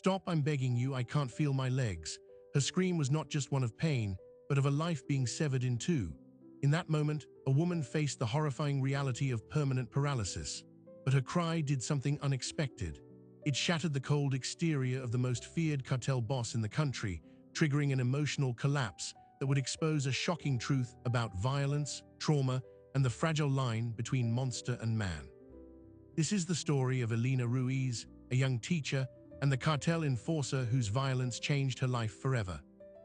"Stop, I'm begging you, I can't feel my legs." Her scream was not just one of pain, but of a life being severed in two. In that moment, a woman faced the horrifying reality of permanent paralysis. But her cry did something unexpected. It shattered the cold exterior of the most feared cartel boss in the country, triggering an emotional collapse that would expose a shocking truth about violence, trauma, and the fragile line between monster and man. This is the story of Elena Ruiz, a young teacher, and the cartel enforcer whose violence changed her life forever.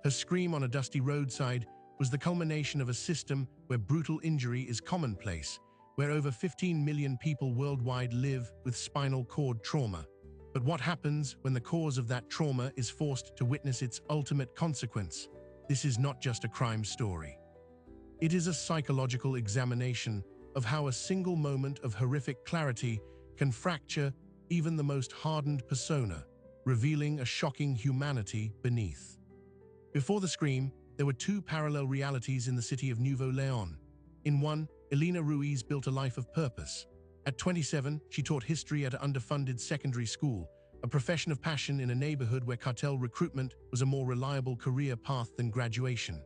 Her scream on a dusty roadside was the culmination of a system where brutal injury is commonplace, where over 15 million people worldwide live with spinal cord trauma. But what happens when the cause of that trauma is forced to witness its ultimate consequence? This is not just a crime story. It is a psychological examination of how a single moment of horrific clarity can fracture even the most hardened persona, revealing a shocking humanity beneath. Before the scream, there were two parallel realities in the city of Nuevo León. In one, Elena Ruiz built a life of purpose. At 27, she taught history at an underfunded secondary school, a profession of passion in a neighborhood where cartel recruitment was a more reliable career path than graduation.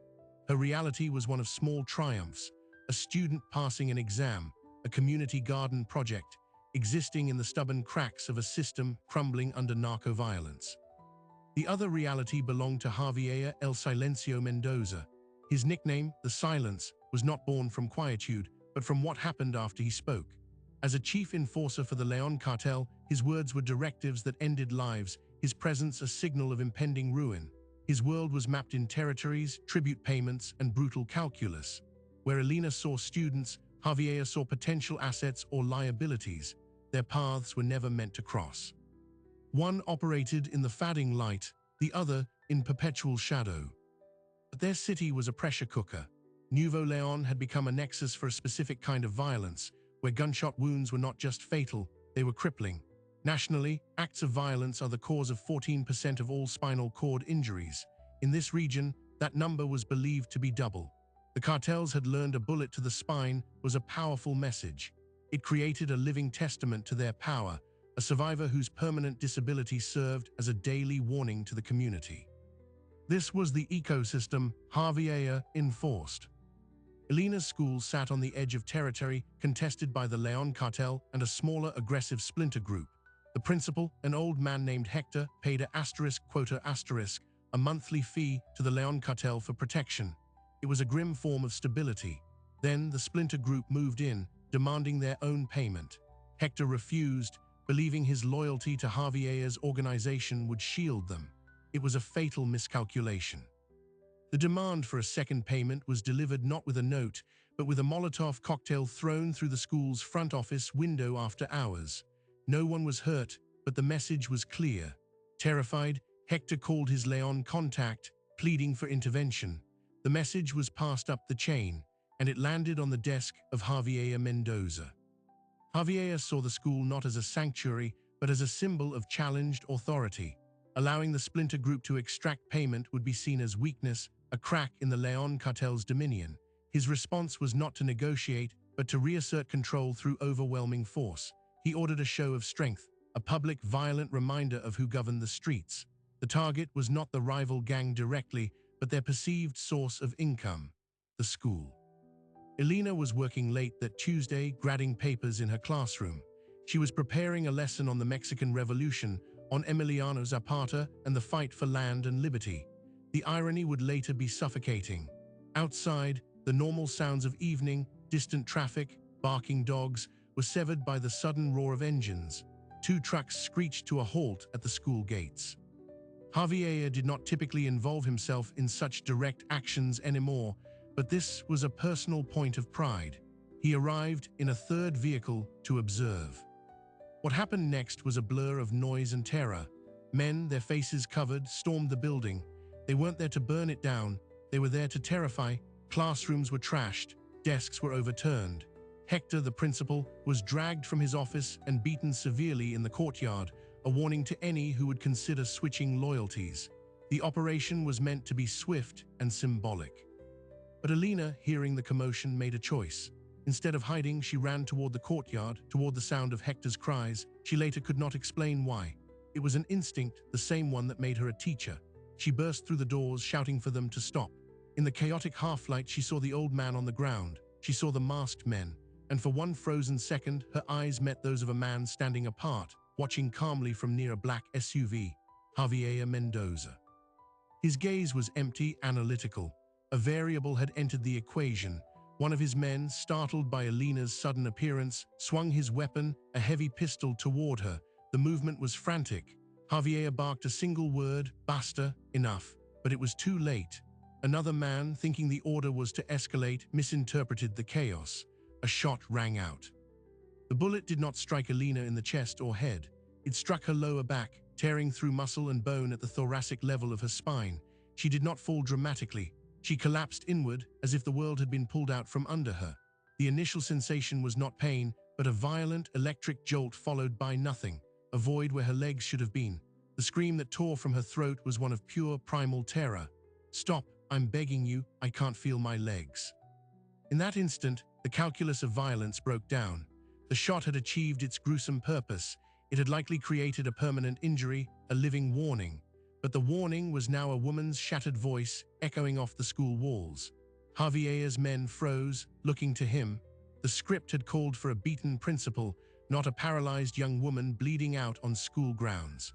Her reality was one of small triumphs: a student passing an exam, a community garden project, existing in the stubborn cracks of a system crumbling under narco-violence. The other reality belonged to Javier El Silencio Mendoza. His nickname, The Silence, was not born from quietude, but from what happened after he spoke. As a chief enforcer for the León cartel, his words were directives that ended lives, his presence a signal of impending ruin. His world was mapped in territories, tribute payments, and brutal calculus. Where Elena saw students, Javier saw potential assets or liabilities. Their paths were never meant to cross. One operated in the fading light, the other in perpetual shadow. But their city was a pressure cooker. Nuevo León had become a nexus for a specific kind of violence, where gunshot wounds were not just fatal, they were crippling. Nationally, acts of violence are the cause of 14% of all spinal cord injuries. In this region, that number was believed to be double. The cartels had learned a bullet to the spine was a powerful message. It created a living testament to their power, a survivor whose permanent disability served as a daily warning to the community. This was the ecosystem Javier enforced. Elena's school sat on the edge of territory contested by the León cartel and a smaller, aggressive splinter group. The principal, an old man named Hector, paid a monthly fee to the León cartel for protection. It was a grim form of stability. Then the splinter group moved in, demanding their own payment. Hector refused, believing his loyalty to Javier's organization would shield them. It was a fatal miscalculation. The demand for a second payment was delivered not with a note, but with a Molotov cocktail thrown through the school's front office window after hours. No one was hurt, but the message was clear. Terrified, Hector called his León contact, pleading for intervention. The message was passed up the chain, and it landed on the desk of Javier Mendoza. Javier saw the school not as a sanctuary, but as a symbol of challenged authority. Allowing the splinter group to extract payment would be seen as weakness, a crack in the León cartel's dominion. His response was not to negotiate, but to reassert control through overwhelming force. He ordered a show of strength, a public, violent reminder of who governed the streets. The target was not the rival gang directly, but their perceived source of income, the school. Elena was working late that Tuesday, grading papers in her classroom. She was preparing a lesson on the Mexican Revolution, on Emiliano Zapata and the fight for land and liberty. The irony would later be suffocating. Outside, the normal sounds of evening, distant traffic, barking dogs, were severed by the sudden roar of engines. Two trucks screeched to a halt at the school gates. Javier did not typically involve himself in such direct actions anymore, but this was a personal point of pride. He arrived in a third vehicle to observe. What happened next was a blur of noise and terror. Men, their faces covered, stormed the building. They weren't there to burn it down, they were there to terrify. Classrooms were trashed, desks were overturned. Hector, the principal, was dragged from his office and beaten severely in the courtyard, a warning to any who would consider switching loyalties. The operation was meant to be swift and symbolic. But Elena, hearing the commotion, made a choice. Instead of hiding, she ran toward the courtyard, toward the sound of Hector's cries. She later could not explain why. It was an instinct, the same one that made her a teacher. She burst through the doors, shouting for them to stop. In the chaotic half-light, she saw the old man on the ground. She saw the masked men. And for one frozen second, her eyes met those of a man standing apart, watching calmly from near a black SUV, Javier Mendoza. His gaze was empty, analytical. A variable had entered the equation. One of his men, startled by Alina's sudden appearance, swung his weapon, a heavy pistol, toward her. The movement was frantic. Javier barked a single word, "Basta, enough," but it was too late. Another man, thinking the order was to escalate, misinterpreted the chaos. A shot rang out. The bullet did not strike Alina in the chest or head. It struck her lower back, tearing through muscle and bone at the thoracic level of her spine. She did not fall dramatically. She collapsed inward, as if the world had been pulled out from under her. The initial sensation was not pain, but a violent, electric jolt followed by nothing, a void where her legs should have been. The scream that tore from her throat was one of pure, primal terror. "Stop, I'm begging you, I can't feel my legs." In that instant, the calculus of violence broke down. The shot had achieved its gruesome purpose. It had likely created a permanent injury, a living warning. But the warning was now a woman's shattered voice echoing off the school walls. Javier's men froze, looking to him. The script had called for a beaten principal, not a paralyzed young woman bleeding out on school grounds.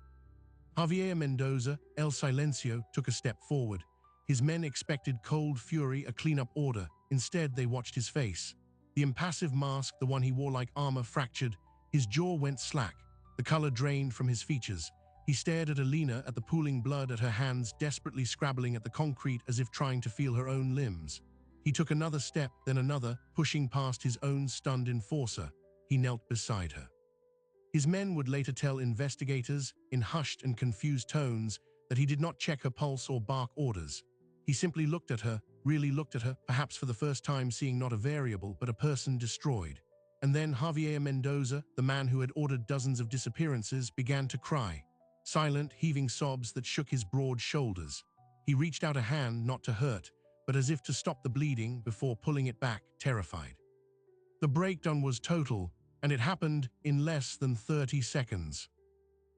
Javier Mendoza, El Silencio, took a step forward. His men expected cold fury, a cleanup order. Instead, they watched his face. The impassive mask, the one he wore like armor, fractured. His jaw went slack. The color drained from his features. He stared at Alina, at the pooling blood at her hands, desperately scrabbling at the concrete as if trying to feel her own limbs. He took another step, then another, pushing past his own stunned enforcer. He knelt beside her. His men would later tell investigators, in hushed and confused tones, that he did not check her pulse or bark orders. He simply looked at her, really looked at her, perhaps for the first time seeing not a variable, but a person destroyed. And then Javier Mendoza, the man who had ordered dozens of disappearances, began to cry. Silent, heaving sobs that shook his broad shoulders. He reached out a hand, not to hurt, but as if to stop the bleeding before pulling it back, terrified. The breakdown was total, and it happened in less than 30 seconds.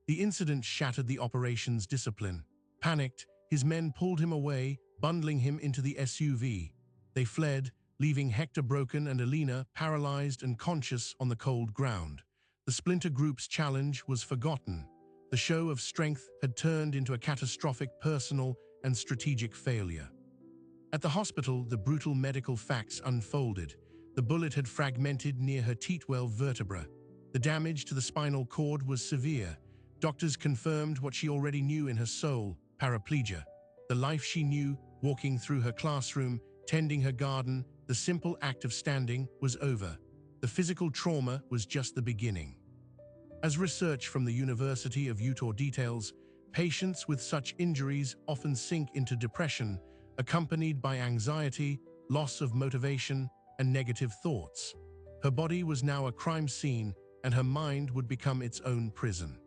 The incident shattered the operation's discipline. Panicked, his men pulled him away, bundling him into the SUV. They fled, leaving Hector broken and Alina paralyzed and conscious on the cold ground. The splinter group's challenge was forgotten. The show of strength had turned into a catastrophic personal and strategic failure. At the hospital, the brutal medical facts unfolded. The bullet had fragmented near her T12 vertebra. The damage to the spinal cord was severe. Doctors confirmed what she already knew in her soul: paraplegia. The life she knew, walking through her classroom, tending her garden, the simple act of standing, was over. The physical trauma was just the beginning. As research from the University of Utah details, patients with such injuries often sink into depression, accompanied by anxiety, loss of motivation, and negative thoughts. Her body was now a crime scene, and her mind would become its own prison.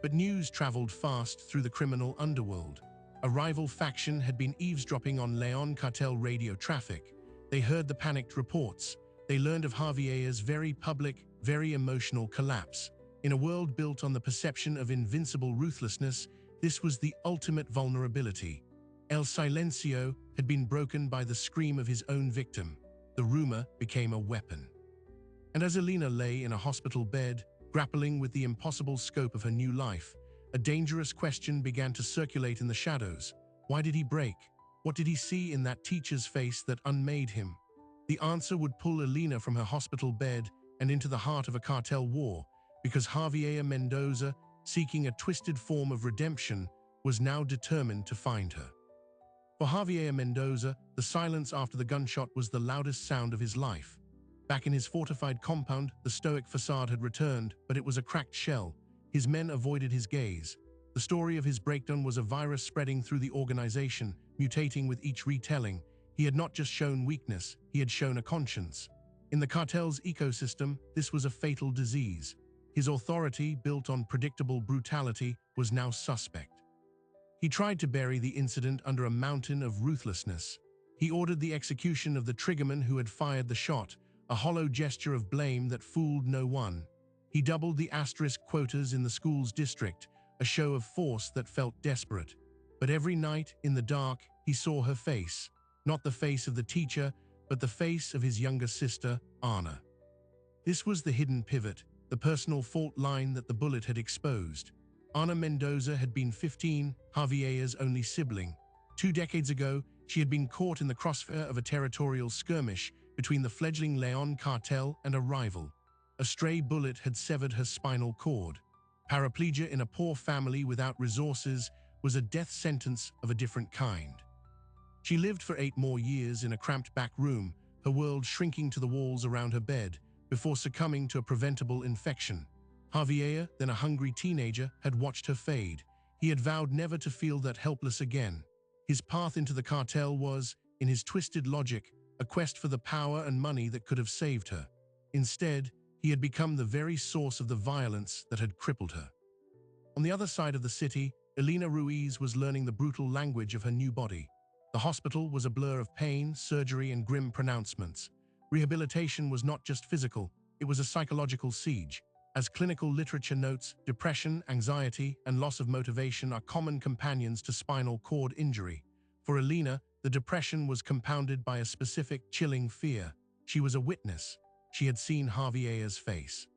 But news traveled fast through the criminal underworld. A rival faction had been eavesdropping on Leon Cartel radio traffic. They heard the panicked reports. They learned of Javier's very public, very emotional collapse. In a world built on the perception of invincible ruthlessness, this was the ultimate vulnerability. El Silencio had been broken by the scream of his own victim. The rumor became a weapon. And as Alina lay in a hospital bed, grappling with the impossible scope of her new life, a dangerous question began to circulate in the shadows. Why did he break? What did he see in that teacher's face that unmade him? The answer would pull Alina from her hospital bed and into the heart of a cartel war, because Javier Mendoza, seeking a twisted form of redemption, was now determined to find her. For Javier Mendoza, the silence after the gunshot was the loudest sound of his life. Back in his fortified compound, the stoic facade had returned, but it was a cracked shell. His men avoided his gaze. The story of his breakdown was a virus spreading through the organization, mutating with each retelling. He had not just shown weakness, he had shown a conscience. In the cartel's ecosystem, this was a fatal disease. His authority, built on predictable brutality, was now suspect. He tried to bury the incident under a mountain of ruthlessness. He ordered the execution of the triggerman who had fired the shot, a hollow gesture of blame that fooled no one. He doubled the asterisk quotas in the school's district, a show of force that felt desperate. But every night, in the dark, he saw her face, not the face of the teacher, but the face of his younger sister, Anna. This was the hidden pivot, the personal fault line that the bullet had exposed. Ana Mendoza had been 15, Javier's only sibling. 2 decades ago, she had been caught in the crossfire of a territorial skirmish between the fledgling Leon cartel and a rival. A stray bullet had severed her spinal cord. Paraplegia in a poor family without resources was a death sentence of a different kind. She lived for 8 more years in a cramped back room, her world shrinking to the walls around her bed, before succumbing to a preventable infection. Javier, then a hungry teenager, had watched her fade. He had vowed never to feel that helpless again. His path into the cartel was, in his twisted logic, a quest for the power and money that could have saved her. Instead, he had become the very source of the violence that had crippled her. On the other side of the city, Elena Ruiz was learning the brutal language of her new body. The hospital was a blur of pain, surgery, and grim pronouncements. Rehabilitation was not just physical, it was a psychological siege. As clinical literature notes, depression, anxiety, and loss of motivation are common companions to spinal cord injury. For Elena, the depression was compounded by a specific, chilling fear. She was a witness. She had seen Javier's face.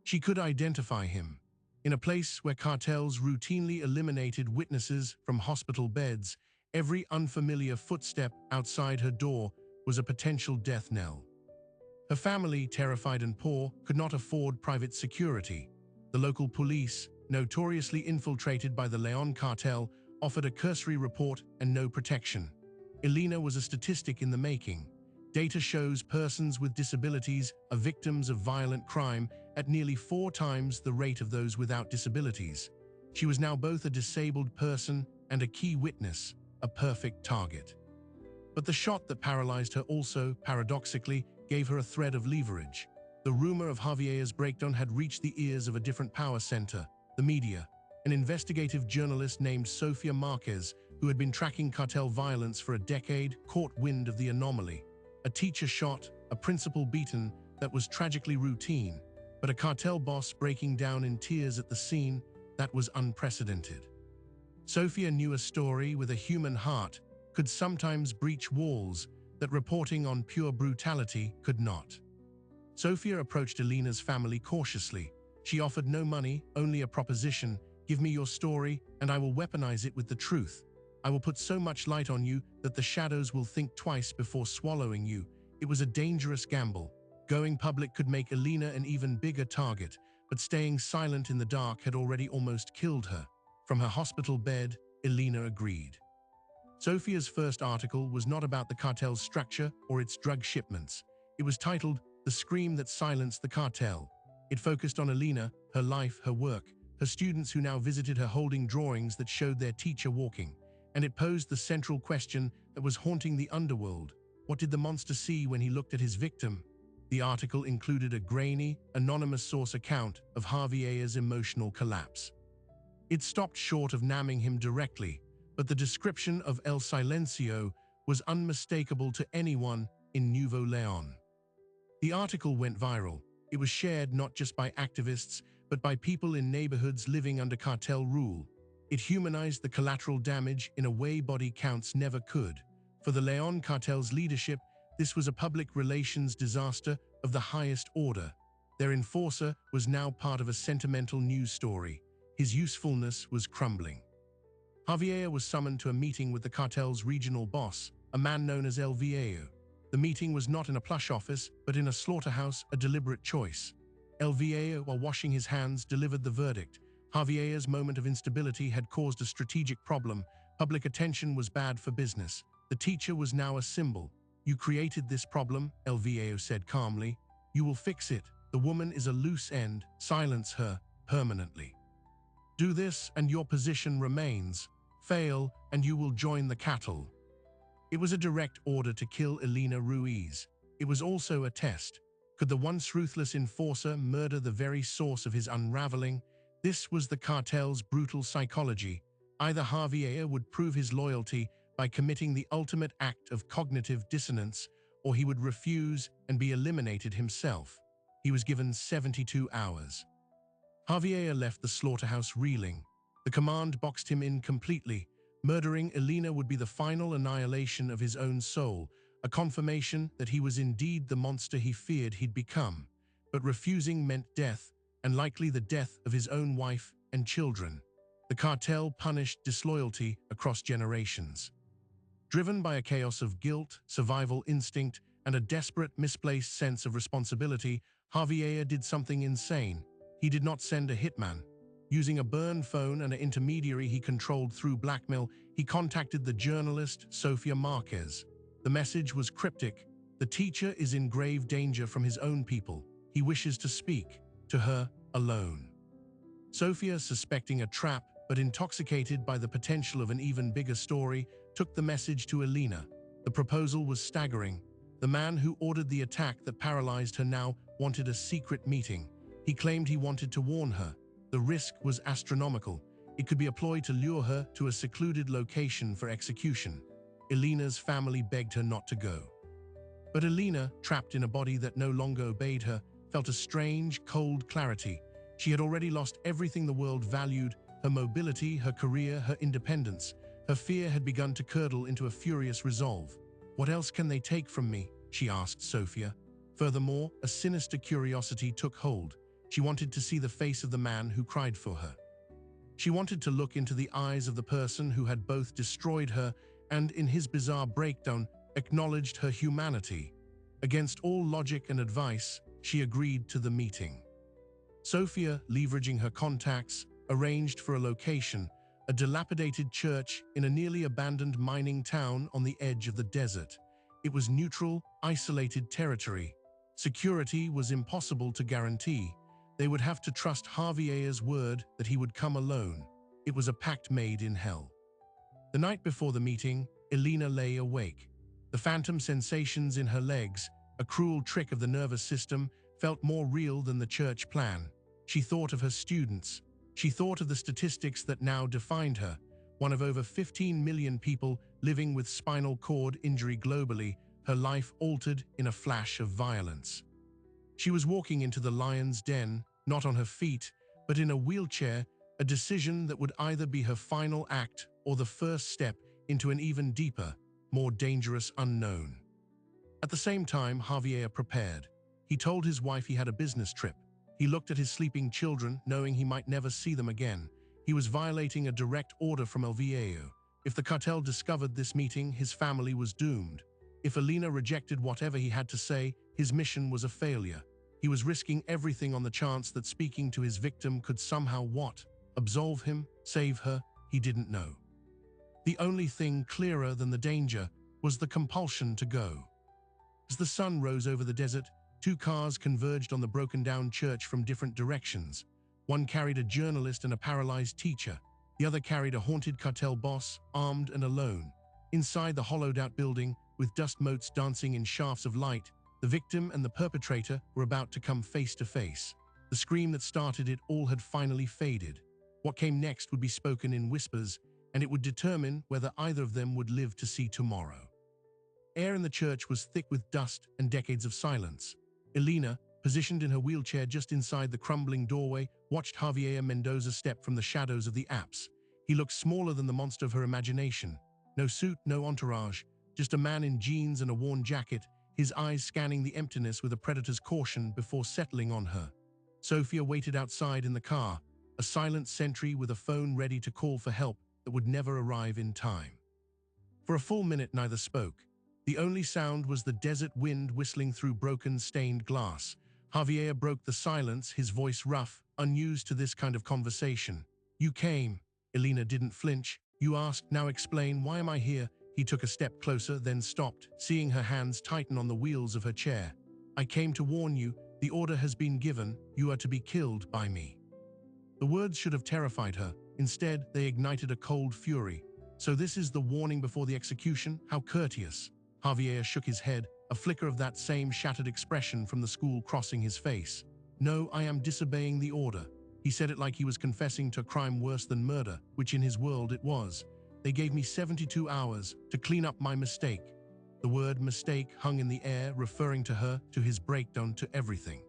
She could identify him. In a place where cartels routinely eliminated witnesses from hospital beds, every unfamiliar footstep outside her door was a potential death knell. Her family, terrified and poor, could not afford private security. The local police, notoriously infiltrated by the Leon cartel, offered a cursory report and no protection. Elena was a statistic in the making. Data shows persons with disabilities are victims of violent crime at nearly 4 times the rate of those without disabilities. She was now both a disabled person and a key witness, a perfect target. But the shot that paralyzed her also, paradoxically, gave her a thread of leverage. The rumor of Javier's breakdown had reached the ears of a different power center, the media. An investigative journalist named Sofia Marquez, who had been tracking cartel violence for a decade, caught wind of the anomaly. A teacher shot, a principal beaten, that was tragically routine, but a cartel boss breaking down in tears at the scene, that was unprecedented. Sofia knew a story with a human heart could sometimes breach walls that reporting on pure brutality could not. Sofia approached Elena's family cautiously. She offered no money, only a proposition: give me your story, and I will weaponize it with the truth. I will put so much light on you that the shadows will think twice before swallowing you. It was a dangerous gamble. Going public could make Elena an even bigger target, but staying silent in the dark had already almost killed her. From her hospital bed, Elena agreed. Sofia's first article was not about the cartel's structure or its drug shipments. It was titled, "The Scream That Silenced the Cartel." It focused on Elena, her life, her work, her students who now visited her holding drawings that showed their teacher walking. And it posed the central question that was haunting the underworld. What did the monster see when he looked at his victim? The article included a grainy, anonymous source account of Javier's emotional collapse. It stopped short of naming him directly, but the description of El Silencio was unmistakable to anyone in Nuevo Leon. The article went viral. It was shared not just by activists, but by people in neighborhoods living under cartel rule. It humanized the collateral damage in a way body counts never could. For the Leon cartel's leadership, this was a public relations disaster of the highest order. Their enforcer was now part of a sentimental news story. His usefulness was crumbling. Javier was summoned to a meeting with the cartel's regional boss, a man known as El Viejo. The meeting was not in a plush office, but in a slaughterhouse, a deliberate choice. El Viejo, while washing his hands, delivered the verdict. Javier's moment of instability had caused a strategic problem. Public attention was bad for business. The teacher was now a symbol. "You created this problem," El Viejo said calmly. "You will fix it. The woman is a loose end. Silence her permanently. Do this and your position remains. Fail and you will join the cattle." It was a direct order to kill Elena Ruiz. It was also a test. Could the once ruthless enforcer murder the very source of his unraveling? This was the cartel's brutal psychology. Either Javier would prove his loyalty by committing the ultimate act of cognitive dissonance, or he would refuse and be eliminated himself. He was given 72 hours. Javier left the slaughterhouse reeling. The command boxed him in completely. Murdering Elena would be the final annihilation of his own soul, a confirmation that he was indeed the monster he feared he'd become. But refusing meant death, and likely the death of his own wife and children. The cartel punished disloyalty across generations. Driven by a chaos of guilt, survival instinct, and a desperate, misplaced sense of responsibility, Javier did something insane. He did not send a hitman. Using a burn phone and an intermediary he controlled through blackmail, he contacted the journalist Sofia Marquez. The message was cryptic. The teacher is in grave danger from his own people. He wishes to speak to her alone. Sofia, suspecting a trap, but intoxicated by the potential of an even bigger story, took the message to Elena. The proposal was staggering. The man who ordered the attack that paralyzed her now wanted a secret meeting. He claimed he wanted to warn her. The risk was astronomical. It could be a ploy to lure her to a secluded location for execution. Elena's family begged her not to go. But Elena, trapped in a body that no longer obeyed her, felt a strange, cold clarity. She had already lost everything the world valued: her mobility, her career, her independence. Her fear had begun to curdle into a furious resolve. "What else can they take from me?" she asked Sofia. Furthermore, a sinister curiosity took hold. She wanted to see the face of the man who cried for her. She wanted to look into the eyes of the person who had both destroyed her and, in his bizarre breakdown, acknowledged her humanity. Against all logic and advice, she agreed to the meeting. Sofia, leveraging her contacts, arranged for a location: a dilapidated church in a nearly abandoned mining town on the edge of the desert. It was neutral, isolated territory. Security was impossible to guarantee. They would have to trust Javier's word that he would come alone. It was a pact made in hell. The night before the meeting, Elena lay awake. The phantom sensations in her legs, a cruel trick of the nervous system, felt more real than the church plan. She thought of her students. She thought of the statistics that now defined her, one of over 15 million people living with spinal cord injury globally, her life altered in a flash of violence. She was walking into the lion's den, not on her feet, but in a wheelchair, a decision that would either be her final act or the first step into an even deeper, more dangerous unknown. At the same time, Javier prepared. He told his wife he had a business trip. He looked at his sleeping children, knowing he might never see them again. He was violating a direct order from El Viejo. If the cartel discovered this meeting, his family was doomed. If Elena rejected whatever he had to say, his mission was a failure. He was risking everything on the chance that speaking to his victim could somehow what? Absolve him? Save her? He didn't know. The only thing clearer than the danger was the compulsion to go. As the sun rose over the desert, two cars converged on the broken-down church from different directions. One carried a journalist and a paralyzed teacher. The other carried a haunted cartel boss, armed and alone. Inside the hollowed-out building, with dust motes dancing in shafts of light, the victim and the perpetrator were about to come face to face. The scream that started it all had finally faded. What came next would be spoken in whispers, and it would determine whether either of them would live to see tomorrow. Air in the church was thick with dust and decades of silence. Elena, positioned in her wheelchair just inside the crumbling doorway, watched Javier Mendoza step from the shadows of the apse. He looked smaller than the monster of her imagination. No suit, no entourage, just a man in jeans and a worn jacket, his eyes scanning the emptiness with a predator's caution before settling on her. Sofia waited outside in the car, a silent sentry with a phone ready to call for help that would never arrive in time. For a full minute, neither spoke. The only sound was the desert wind whistling through broken, stained glass. Javier broke the silence, his voice rough, unused to this kind of conversation. "You came." Elena didn't flinch. "You asked, now explain, why am I here?" He took a step closer, then stopped, seeing her hands tighten on the wheels of her chair. "I came to warn you. The order has been given. You are to be killed by me." The words should have terrified her. Instead, they ignited a cold fury. "So this is the warning before the execution? How courteous." Javier shook his head, a flicker of that same shattered expression from the school crossing his face. "No, I am disobeying the order." He said it like he was confessing to a crime worse than murder, which in his world it was. "They gave me 72 hours to clean up my mistake." The word mistake hung in the air, referring to her, to his breakdown, to everything.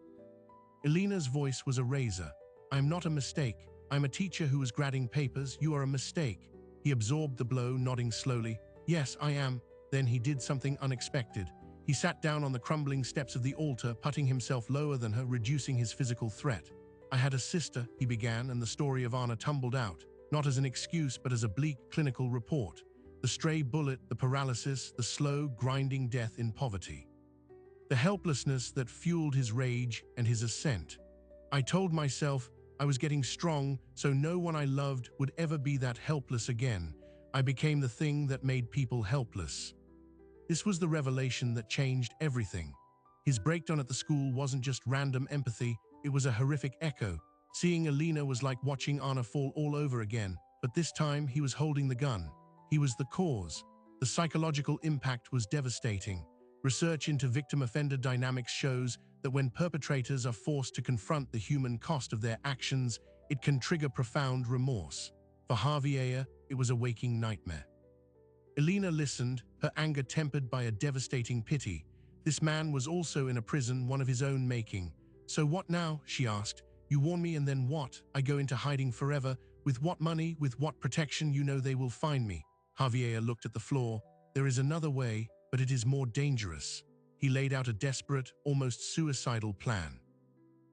Elena's voice was a razor. "I am not a mistake. I'm a teacher who was grading papers. You are a mistake. He absorbed the blow, nodding slowly. Yes, I am. Then he did something unexpected. He sat down on the crumbling steps of the altar, putting himself lower than her, reducing his physical threat. I had a sister, he began, and the story of Anna tumbled out, not as an excuse but as a bleak clinical report. The stray bullet, the paralysis, the slow, grinding death in poverty. The helplessness that fueled his rage and his ascent. I told myself I was getting strong, so no one I loved would ever be that helpless again. I became the thing that made people helpless. This was the revelation that changed everything. His breakdown at the school wasn't just random empathy, it was a horrific echo. Seeing Alina was like watching Anna fall all over again, but this time he was holding the gun. He was the cause. The psychological impact was devastating. Research into victim-offender dynamics shows that when perpetrators are forced to confront the human cost of their actions, it can trigger profound remorse. For Javier, it was a waking nightmare. Alina listened, her anger tempered by a devastating pity. This man was also in a prison, one of his own making. So what now? She asked. You warn me and then what? I go into hiding forever? With what money? With what protection? You know they will find me. Javier looked at the floor. There is another way, but it is more dangerous. He laid out a desperate, almost suicidal plan.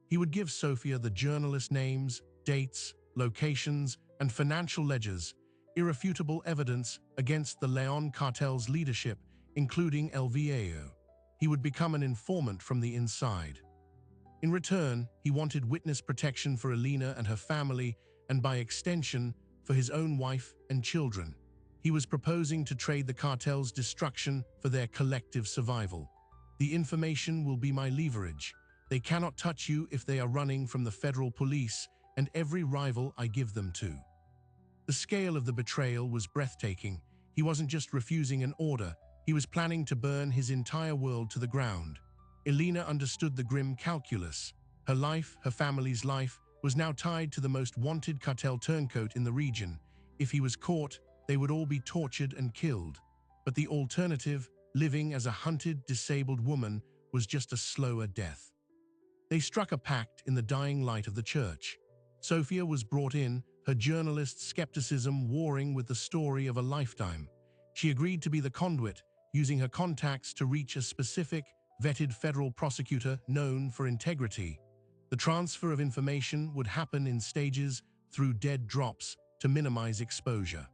He would give Sofia the journalist names, dates, locations, and financial ledgers, irrefutable evidence against the Leon cartel's leadership, including El Viejo. He would become an informant from the inside. In return, he wanted witness protection for Alina and her family, and by extension, for his own wife and children. He was proposing to trade the cartel's destruction for their collective survival. The information will be my leverage. They cannot touch you if they are running from the federal police and every rival I give them to. The scale of the betrayal was breathtaking. He wasn't just refusing an order, he was planning to burn his entire world to the ground. Alina understood the grim calculus. Her life, her family's life, was now tied to the most wanted cartel turncoat in the region. If he was caught, they would all be tortured and killed. But the alternative, living as a hunted, disabled woman, was just a slower death. They struck a pact in the dying light of the church. Sofia was brought in, her journalist's skepticism warring with the story of a lifetime. She agreed to be the conduit, using her contacts to reach a specific, vetted federal prosecutor known for integrity. The transfer of information would happen in stages through dead drops to minimize exposure.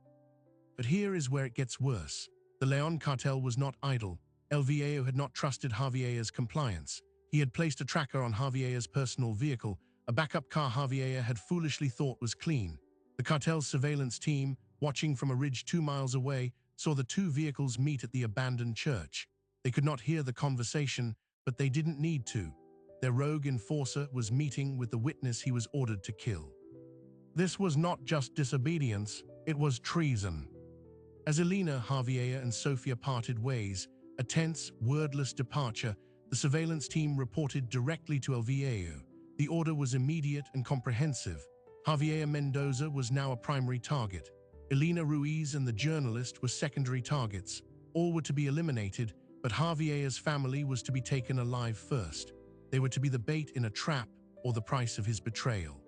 But here is where it gets worse. The Leon cartel was not idle. El Viejo had not trusted Javier's compliance. He had placed a tracker on Javier's personal vehicle, a backup car Javier had foolishly thought was clean. The cartel's surveillance team, watching from a ridge 2 miles away, saw the two vehicles meet at the abandoned church. They could not hear the conversation, but they didn't need to. Their rogue enforcer was meeting with the witness he was ordered to kill. This was not just disobedience, it was treason. As Alina, Javier, and Sofia parted ways, a tense, wordless departure, the surveillance team reported directly to El Viejo. The order was immediate and comprehensive. Javier Mendoza was now a primary target. Alina Ruiz and the journalist were secondary targets. All were to be eliminated, but Javier's family was to be taken alive first. They were to be the bait in a trap or the price of his betrayal.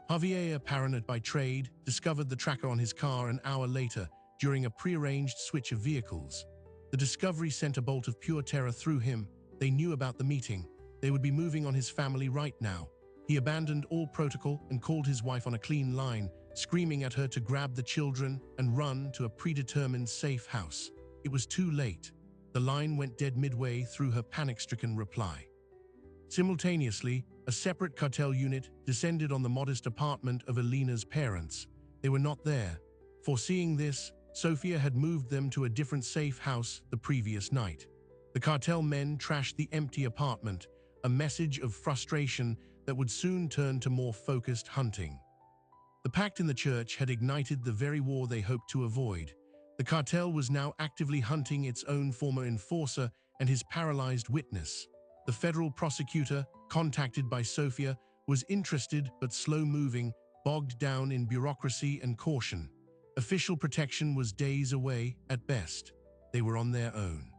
Javier, paranoid by trade, discovered the tracker on his car an hour later during a prearranged switch of vehicles. The discovery sent a bolt of pure terror through him. They knew about the meeting. They would be moving on his family right now. He abandoned all protocol and called his wife on a clean line, screaming at her to grab the children and run to a predetermined safe house. It was too late. The line went dead midway through her panic-stricken reply. Simultaneously, a separate cartel unit descended on the modest apartment of Alina's parents. They were not there. Foreseeing this, Sofia had moved them to a different safe house the previous night. The cartel men trashed the empty apartment, a message of frustration that would soon turn to more focused hunting. The pact in the church had ignited the very war they hoped to avoid. The cartel was now actively hunting its own former enforcer and his paralyzed witness. The federal prosecutor, contacted by Sofia, was interested but slow-moving, bogged down in bureaucracy and caution. Official protection was days away at best. They were on their own.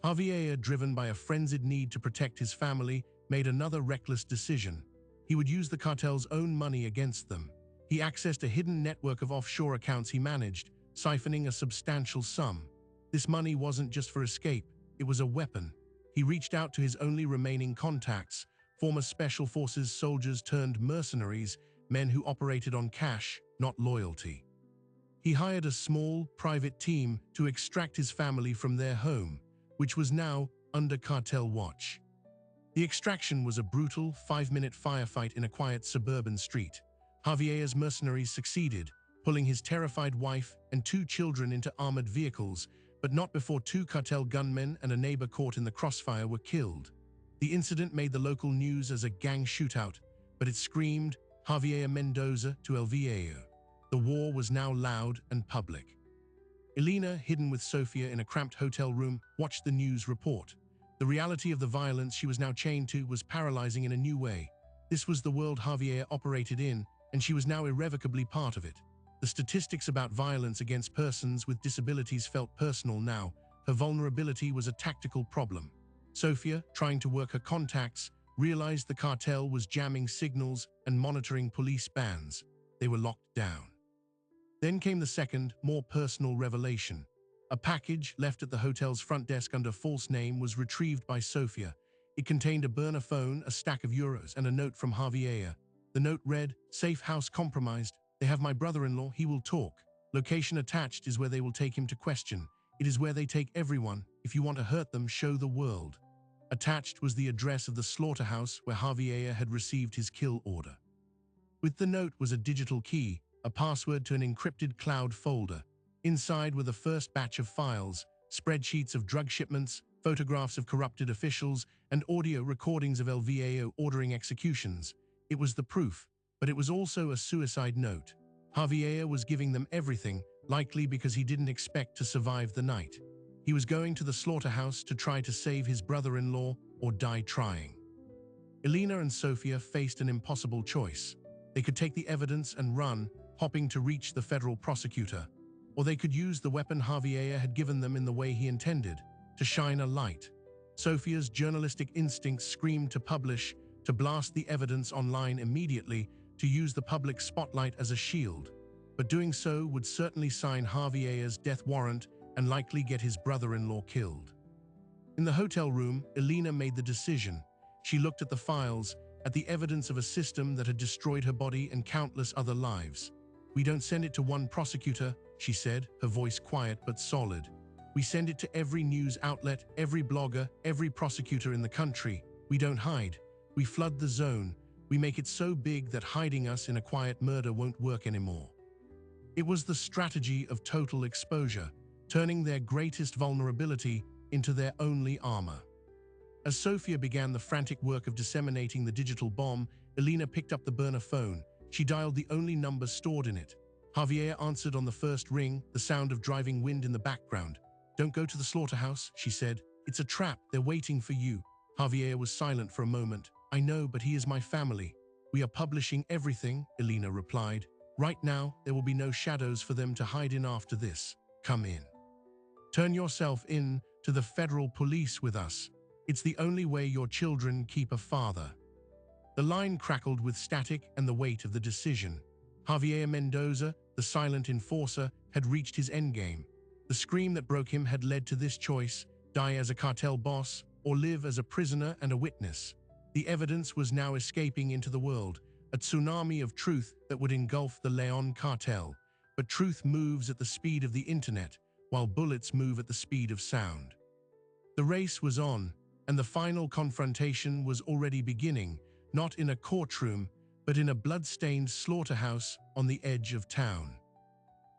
Javier, driven by a frenzied need to protect his family, made another reckless decision. He would use the cartel's own money against them. He accessed a hidden network of offshore accounts he managed, siphoning a substantial sum. This money wasn't just for escape, it was a weapon. He reached out to his only remaining contacts, former special forces soldiers turned mercenaries, men who operated on cash, not loyalty. He hired a small, private team to extract his family from their home, which was now under cartel watch. The extraction was a brutal, 5-minute firefight in a quiet suburban street. Javier's mercenaries succeeded, pulling his terrified wife and 2 children into armored vehicles, but not before 2 cartel gunmen and a neighbor caught in the crossfire were killed. The incident made the local news as a gang shootout, but it screamed Javier Mendoza to El Viejo. The war was now loud and public. Elena, hidden with Sofia in a cramped hotel room, watched the news report. The reality of the violence she was now chained to was paralyzing in a new way. This was the world Javier operated in, and she was now irrevocably part of it. The statistics about violence against persons with disabilities felt personal now. Her vulnerability was a tactical problem. Sofia, trying to work her contacts, realized the cartel was jamming signals and monitoring police bands. They were locked down. Then came the second, more personal revelation. A package left at the hotel's front desk under false name was retrieved by Sofia. It contained a burner phone, a stack of euros, and a note from Javier. The note read, "Safe house compromised. They have my brother-in-law, he will talk. Location attached is where they will take him to question. It is where they take everyone. If you want to hurt them, show the world." Attached was the address of the slaughterhouse where Javier had received his kill order. With the note was a digital key, a password to an encrypted cloud folder. Inside were the first batch of files, spreadsheets of drug shipments, photographs of corrupted officials, and audio recordings of El Viejo ordering executions. It was the proof, but it was also a suicide note. Javier was giving them everything, likely because he didn't expect to survive the night. He was going to the slaughterhouse to try to save his brother-in-law or die trying. Elena and Sofia faced an impossible choice. They could take the evidence and run, hoping to reach the federal prosecutor. Or they could use the weapon Javier had given them in the way he intended, to shine a light. Sofia's journalistic instincts screamed to publish, to blast the evidence online immediately, to use the public spotlight as a shield. But doing so would certainly sign Javier's death warrant and likely get his brother-in-law killed. In the hotel room, Elena made the decision. She looked at the files, at the evidence of a system that had destroyed her body and countless other lives. "We don't send it to one prosecutor," she said, her voice quiet but solid. "We send it to every news outlet, every blogger, every prosecutor in the country. We don't hide. We flood the zone. We make it so big that hiding us in a quiet murder won't work anymore." It was the strategy of total exposure, turning their greatest vulnerability into their only armor. As Sofia began the frantic work of disseminating the digital bomb, Elena picked up the burner phone. She dialed the only number stored in it. Javier answered on the first ring, the sound of driving wind in the background. "Don't go to the slaughterhouse," she said. "It's a trap. They're waiting for you." Javier was silent for a moment. "I know, but he is my family." "We are publishing everything," Elena replied. "Right now, there will be no shadows for them to hide in after this. Come in. Turn yourself in to the federal police with us. It's the only way your children keep a father." The line crackled with static and the weight of the decision. Javier Mendoza, the silent enforcer, had reached his endgame. The scream that broke him had led to this choice: die as a cartel boss or live as a prisoner and a witness. The evidence was now escaping into the world, a tsunami of truth that would engulf the Leon cartel. But truth moves at the speed of the internet, while bullets move at the speed of sound. The race was on, and the final confrontation was already beginning, not in a courtroom, but in a blood-stained slaughterhouse on the edge of town.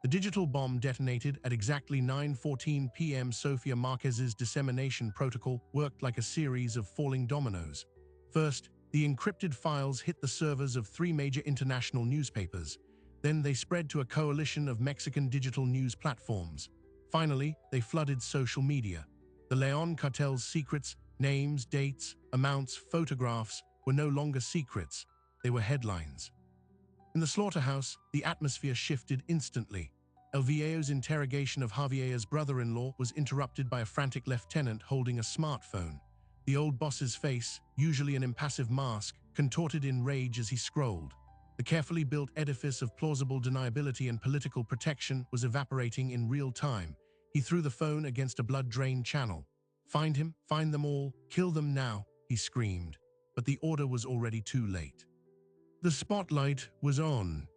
The digital bomb detonated at exactly 9:14 p.m. Sofia Marquez's dissemination protocol worked like a series of falling dominoes. First, the encrypted files hit the servers of 3 major international newspapers. Then they spread to a coalition of Mexican digital news platforms. Finally, they flooded social media. The Leon cartel's secrets, names, dates, amounts, photographs, were no longer secrets. They were headlines. In the slaughterhouse, the atmosphere shifted instantly. El Viejo's interrogation of Javier's brother-in-law was interrupted by a frantic lieutenant holding a smartphone. The old boss's face, usually an impassive mask, contorted in rage as he scrolled. The carefully built edifice of plausible deniability and political protection was evaporating in real time. He threw the phone against a blood-drained channel. "Find him, find them all, kill them now," he screamed. But the order was already too late. The spotlight was on.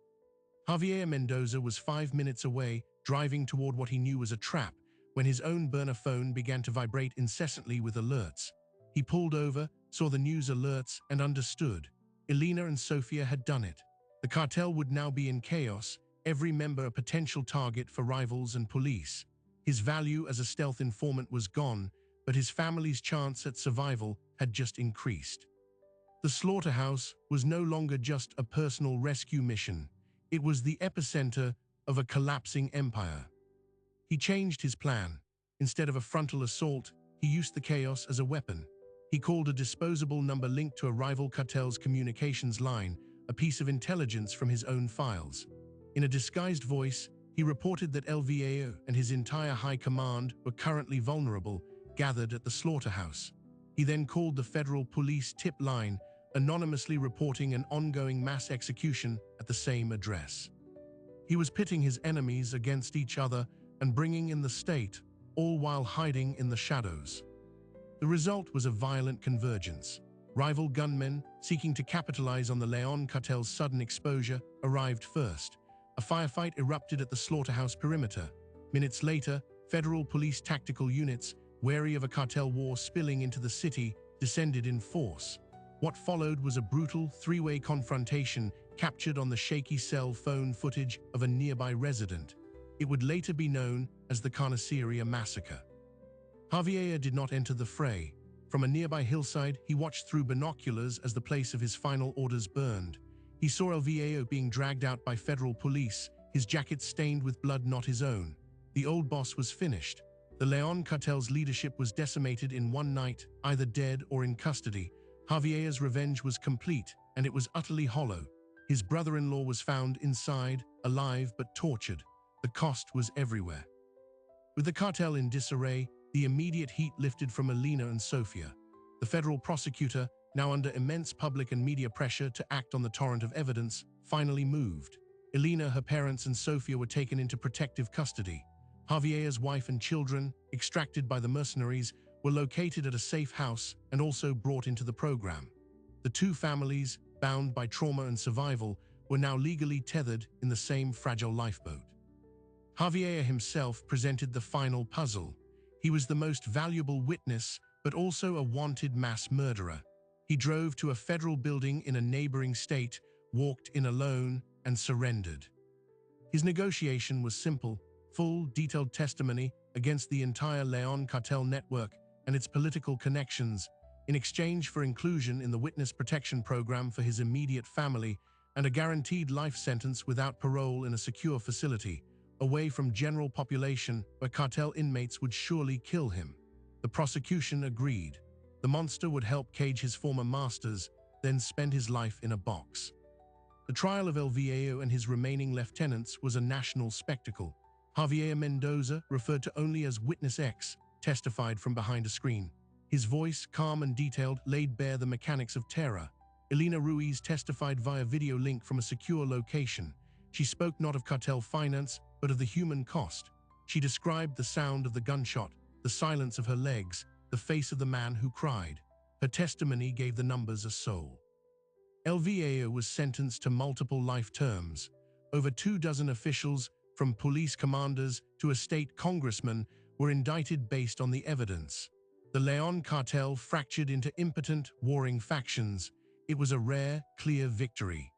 Javier Mendoza was 5 minutes away, driving toward what he knew was a trap, when his own burner phone began to vibrate incessantly with alerts. He pulled over, saw the news alerts, and understood. Elena and Sofia had done it. The cartel would now be in chaos, every member a potential target for rivals and police. His value as a stealth informant was gone, but his family's chance at survival had just increased. The slaughterhouse was no longer just a personal rescue mission. It was the epicenter of a collapsing empire. He changed his plan. Instead of a frontal assault, he used the chaos as a weapon. He called a disposable number linked to a rival cartel's communications line, a piece of intelligence from his own files. In a disguised voice, he reported that El Viejo and his entire high command were currently vulnerable, gathered at the slaughterhouse. He then called the federal police tip line, anonymously reporting an ongoing mass execution at the same address. He was pitting his enemies against each other and bringing in the state, all while hiding in the shadows. The result was a violent convergence. Rival gunmen, seeking to capitalize on the Leon cartel's sudden exposure, arrived first. A firefight erupted at the slaughterhouse perimeter. Minutes later, federal police tactical units, wary of a cartel war spilling into the city, descended in force. What followed was a brutal three-way confrontation captured on the shaky cell phone footage of a nearby resident. It would later be known as the Carniceria Massacre. Javier did not enter the fray. From a nearby hillside, he watched through binoculars as the place of his final orders burned. He saw El Viejo being dragged out by federal police, his jacket stained with blood not his own. The old boss was finished. The Leon cartel's leadership was decimated in one night, either dead or in custody. Javier's revenge was complete, and it was utterly hollow. His brother-in-law was found inside, alive but tortured. The cost was everywhere. With the cartel in disarray, the immediate heat lifted from Elena and Sofia. The federal prosecutor, now under immense public and media pressure to act on the torrent of evidence, finally moved. Elena, her parents, and Sofia were taken into protective custody. Javier's wife and children, extracted by the mercenaries, were located at a safe house and also brought into the program. The two families, bound by trauma and survival, were now legally tethered in the same fragile lifeboat. Javier himself presented the final puzzle. He was the most valuable witness, but also a wanted mass murderer. He drove to a federal building in a neighboring state, walked in alone, and surrendered. His negotiation was simple: full, detailed testimony against the entire Leon cartel network and its political connections, in exchange for inclusion in the witness protection program for his immediate family and a guaranteed life sentence without parole in a secure facility, away from general population where cartel inmates would surely kill him. The prosecution agreed. The monster would help cage his former masters, then spend his life in a box. The trial of El Viejo and his remaining lieutenants was a national spectacle. Javier Mendoza, referred to only as Witness X, testified from behind a screen. His voice, calm and detailed, laid bare the mechanics of terror. Elena Ruiz testified via video link from a secure location. She spoke not of cartel finance, but of the human cost. She described the sound of the gunshot, the silence of her legs, the face of the man who cried. Her testimony gave the numbers a soul. El Viejo was sentenced to multiple life terms. Over 24 officials, from police commanders to a state congressman, were indicted based on the evidence. The Leon cartel fractured into impotent, warring factions. It was a rare, clear victory.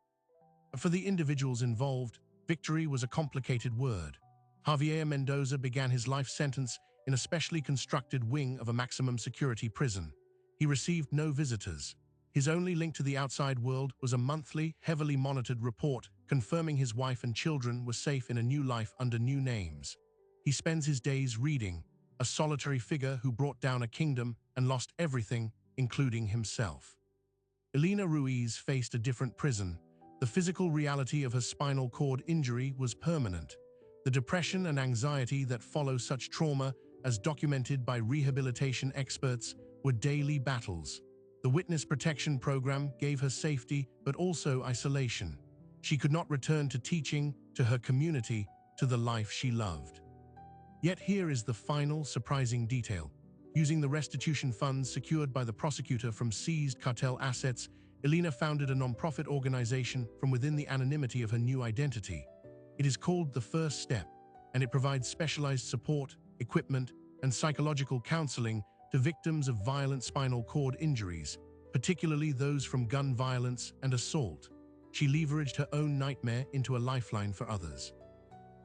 For the individuals involved, victory was a complicated word. Javier Mendoza began his life sentence in a specially constructed wing of a maximum security prison. He received no visitors. His only link to the outside world was a monthly, heavily monitored report confirming his wife and children were safe in a new life under new names. He spends his days reading, a solitary figure who brought down a kingdom and lost everything, including himself. Elena Ruiz faced a different prison. The physical reality of her spinal cord injury was permanent. The depression and anxiety that follow such trauma, as documented by rehabilitation experts, were daily battles. The witness protection program gave her safety, but also isolation. She could not return to teaching, to her community, to the life she loved. Yet here is the final, surprising detail. Using the restitution funds secured by the prosecutor from seized cartel assets, Elena founded a non-profit organization from within the anonymity of her new identity. It is called The First Step, and it provides specialized support, equipment, and psychological counseling to victims of violent spinal cord injuries, particularly those from gun violence and assault. She leveraged her own nightmare into a lifeline for others.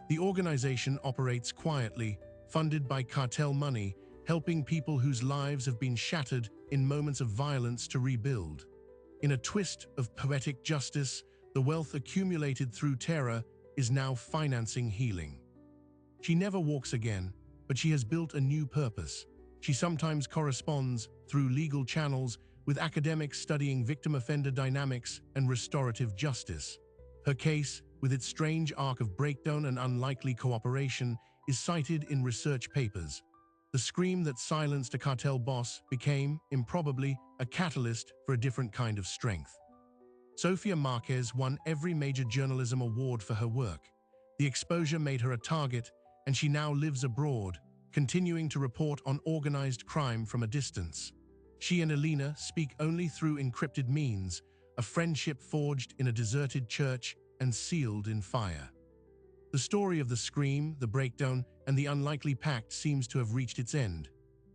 The organization operates quietly, funded by cartel money, helping people whose lives have been shattered in moments of violence to rebuild. In a twist of poetic justice, the wealth accumulated through terror is now financing healing. She never walks again, but she has built a new purpose. She sometimes corresponds, through legal channels, with academics studying victim-offender dynamics and restorative justice. Her case, with its strange arc of breakdown and unlikely cooperation, is cited in research papers. The scream that silenced a cartel boss became, improbably, a catalyst for a different kind of strength. Sofia Marquez won every major journalism award for her work. The exposure made her a target, and she now lives abroad, continuing to report on organized crime from a distance. She and Elena speak only through encrypted means, a friendship forged in a deserted church and sealed in fire. The story of the scream, the breakdown, and the unlikely pact seems to have reached its end.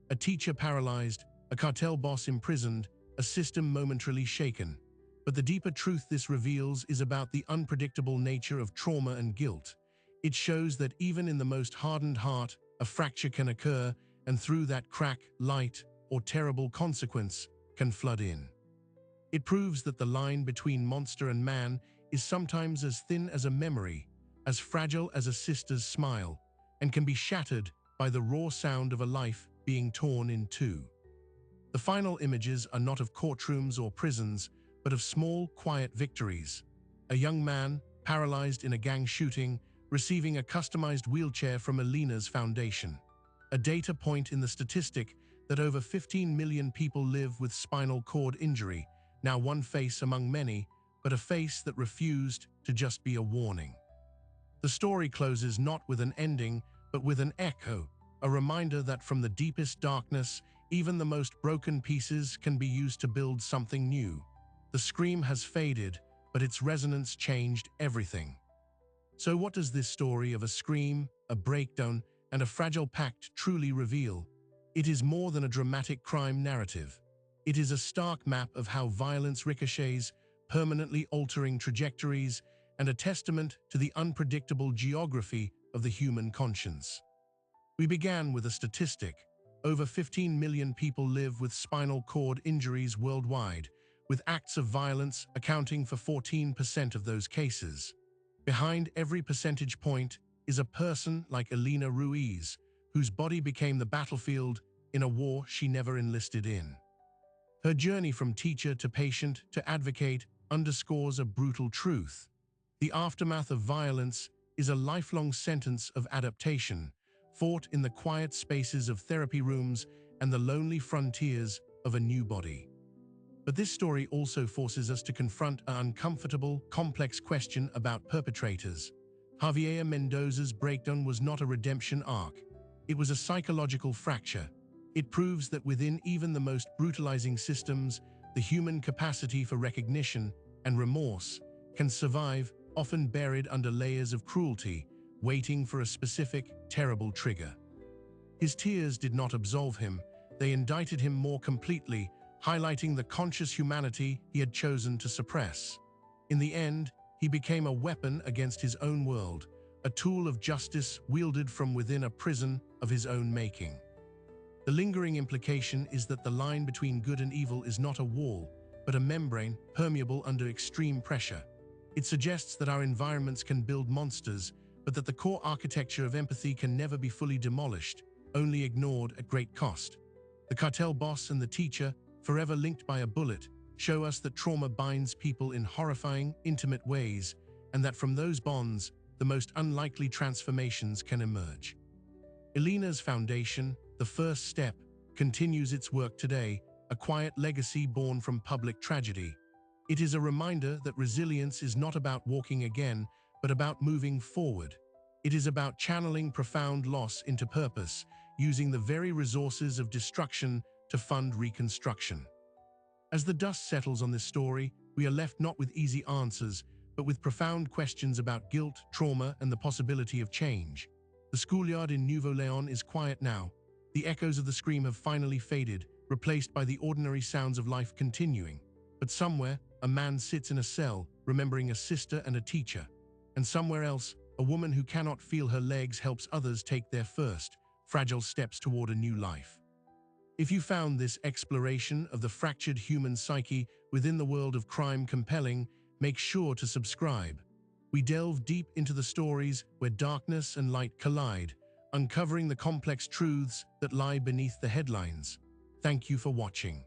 A teacher paralyzed, a cartel boss imprisoned, a system momentarily shaken. But the deeper truth this reveals is about the unpredictable nature of trauma and guilt. It shows that even in the most hardened heart, a fracture can occur, and through that crack, light, or terrible consequence can flood in. It proves that the line between monster and man is sometimes as thin as a memory, as fragile as a sister's smile, and can be shattered by the raw sound of a life being torn in two. The final images are not of courtrooms or prisons, but of small, quiet victories. A young man, paralyzed in a gang shooting, receiving a customized wheelchair from Elena's foundation. A data point in the statistic that over 15 million people live with spinal cord injury, now one face among many, but a face that refused to just be a warning. The story closes not with an ending, but with an echo, a reminder that from the deepest darkness, even the most broken pieces can be used to build something new. The scream has faded, but its resonance changed everything. So what does this story of a scream, a breakdown, and a fragile pact truly reveal? It is more than a dramatic crime narrative. It is a stark map of how violence ricochets, permanently altering trajectories, and a testament to the unpredictable geography of the human conscience. We began with a statistic. Over 15 million people live with spinal cord injuries worldwide, with acts of violence accounting for 14% of those cases. Behind every percentage point is a person like Elena Ruiz, whose body became the battlefield in a war she never enlisted in. Her journey from teacher to patient to advocate underscores a brutal truth. The aftermath of violence is a lifelong sentence of adaptation, fought in the quiet spaces of therapy rooms and the lonely frontiers of a new body. But this story also forces us to confront an uncomfortable, complex question about perpetrators. Javier Mendoza's breakdown was not a redemption arc. It was a psychological fracture. It proves that within even the most brutalizing systems, the human capacity for recognition and remorse can survive, often buried under layers of cruelty, waiting for a specific, terrible trigger. His tears did not absolve him. They indicted him more completely, highlighting the conscious humanity he had chosen to suppress. In the end, he became a weapon against his own world, a tool of justice wielded from within a prison of his own making. The lingering implication is that the line between good and evil is not a wall, but a membrane permeable under extreme pressure. It suggests that our environments can build monsters, but that the core architecture of empathy can never be fully demolished, only ignored at great cost. The cartel boss and the teacher, forever linked by a bullet, show us that trauma binds people in horrifying, intimate ways, and that from those bonds, the most unlikely transformations can emerge. Elena's foundation, The First Step, continues its work today, a quiet legacy born from public tragedy. It is a reminder that resilience is not about walking again, but about moving forward. It is about channeling profound loss into purpose, using the very resources of destruction to fund reconstruction. As the dust settles on this story, we are left not with easy answers, but with profound questions about guilt, trauma, and the possibility of change. The schoolyard in Nouveau Leon is quiet now. The echoes of the scream have finally faded, replaced by the ordinary sounds of life continuing. But somewhere, a man sits in a cell, remembering a sister and a teacher. And somewhere else, a woman who cannot feel her legs helps others take their first, fragile steps toward a new life. If you found this exploration of the fractured human psyche within the world of crime compelling, make sure to subscribe. We delve deep into the stories where darkness and light collide, uncovering the complex truths that lie beneath the headlines. Thank you for watching.